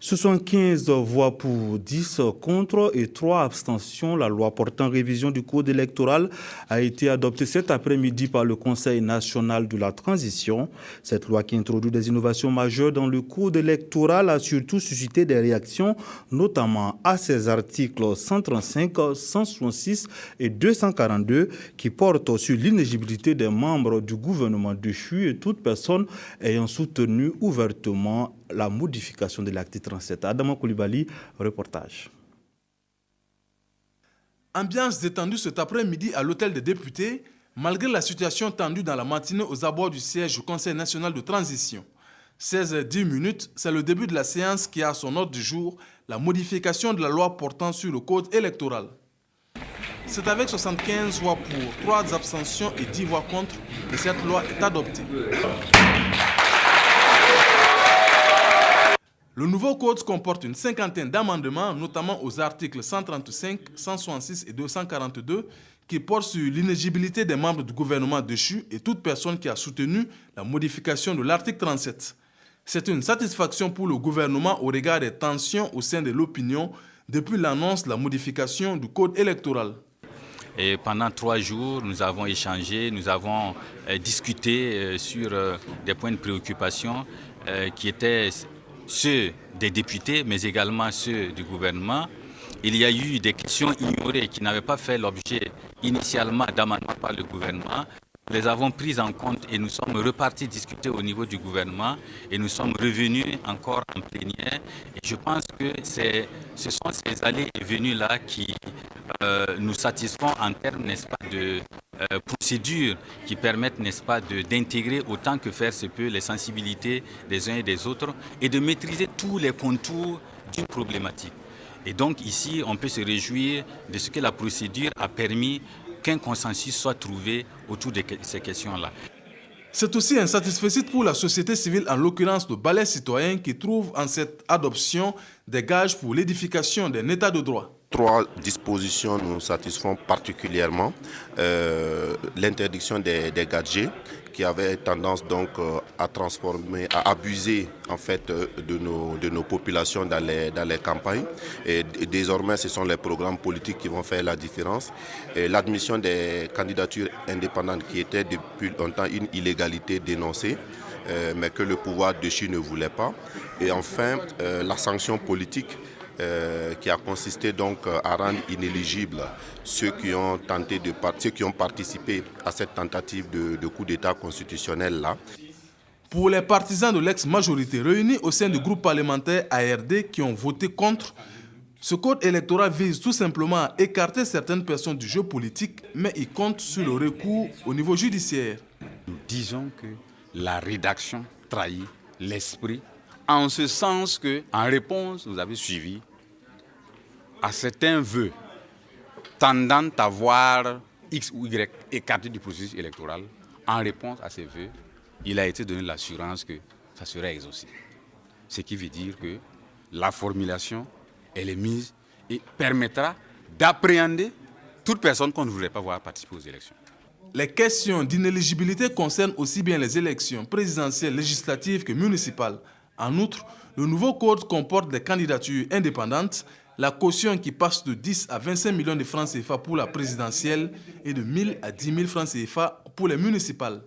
75 voix pour, 10 contre et 3 abstentions. La loi portant révision du code électoral a été adoptée cet après-midi par le Conseil national de la transition. Cette loi qui introduit des innovations majeures dans le code électoral a surtout suscité des réactions, notamment à ses articles 135, 166 et 242 qui portent sur l'inéligibilité des membres du gouvernement déchu et toute personne ayant soutenu ouvertement la modification de l'acte 37. Adama Koulibaly, reportage. Ambiance détendue cet après-midi à l'hôtel des députés, malgré la situation tendue dans la matinée aux abords du siège du Conseil national de transition. 16h10, c'est le début de la séance qui a à son ordre du jour la modification de la loi portant sur le code électoral. C'est avec 75 voix pour, 3 abstentions et 10 voix contre que cette loi est adoptée. Le nouveau code comporte une cinquantaine d'amendements, notamment aux articles 135, 166 et 242, qui portent sur l'inéligibilité des membres du gouvernement déchu et toute personne qui a soutenu la modification de l'article 37. C'est une satisfaction pour le gouvernement au regard des tensions au sein de l'opinion depuis l'annonce de la modification du code électoral. Et pendant 3 jours, nous avons échangé, nous avons discuté sur des points de préoccupation qui étaient ceux des députés, mais également ceux du gouvernement. Il y a eu des questions ignorées qui n'avaient pas fait l'objet initialement d'amendements par le gouvernement. Nous les avons prises en compte et nous sommes repartis discuter au niveau du gouvernement et nous sommes revenus encore en plénière. Et je pense que ce sont ces allées et venues-là qui nous satisfont en termes, n'est-ce pas, de procédures qui permettent, n'est-ce pas, d'intégrer autant que faire se peut les sensibilités des uns et des autres et de maîtriser tous les contours d'une problématique. Et donc ici, on peut se réjouir de ce que la procédure a permis qu'un consensus soit trouvé autour de ces questions-là. C'est aussi un satisfecit pour la société civile, en l'occurrence le Balai citoyen, qui trouve en cette adoption des gages pour l'édification d'un État de droit. 3 dispositions nous satisfont particulièrement. L'interdiction des gadgets qui avait tendance donc à abuser en fait de nos populations dans les campagnes. Et désormais, ce sont les programmes politiques qui vont faire la différence. L'admission des candidatures indépendantes qui était depuis longtemps une illégalité dénoncée, mais que le pouvoir déchu ne voulait pas. Et enfin, la sanction politique qui a consisté donc à rendre inéligibles ceux qui ont participé à cette tentative de coup d'État constitutionnel-là. Pour les partisans de l'ex-majorité réunis au sein du groupe parlementaire ARD qui ont voté contre, ce code électoral vise tout simplement à écarter certaines personnes du jeu politique, mais il compte sur le recours au niveau judiciaire. Nous disons que la rédaction trahit l'esprit, en ce sens que, en réponse, vous avez suivi à certains vœux tendant à voir X ou Y écartés du processus électoral. En réponse à ces vœux, il a été donné l'assurance que ça serait exaucé. Ce qui veut dire que la formulation, elle est mise et permettra d'appréhender toute personne qu'on ne voudrait pas voir participer aux élections. Les questions d'inéligibilité concernent aussi bien les élections présidentielles, législatives que municipales. En outre, le nouveau code comporte des candidatures indépendantes, la caution qui passe de 10 à 25 millions de francs CFA pour la présidentielle et de 1 000 à 10 000 francs CFA pour les municipales.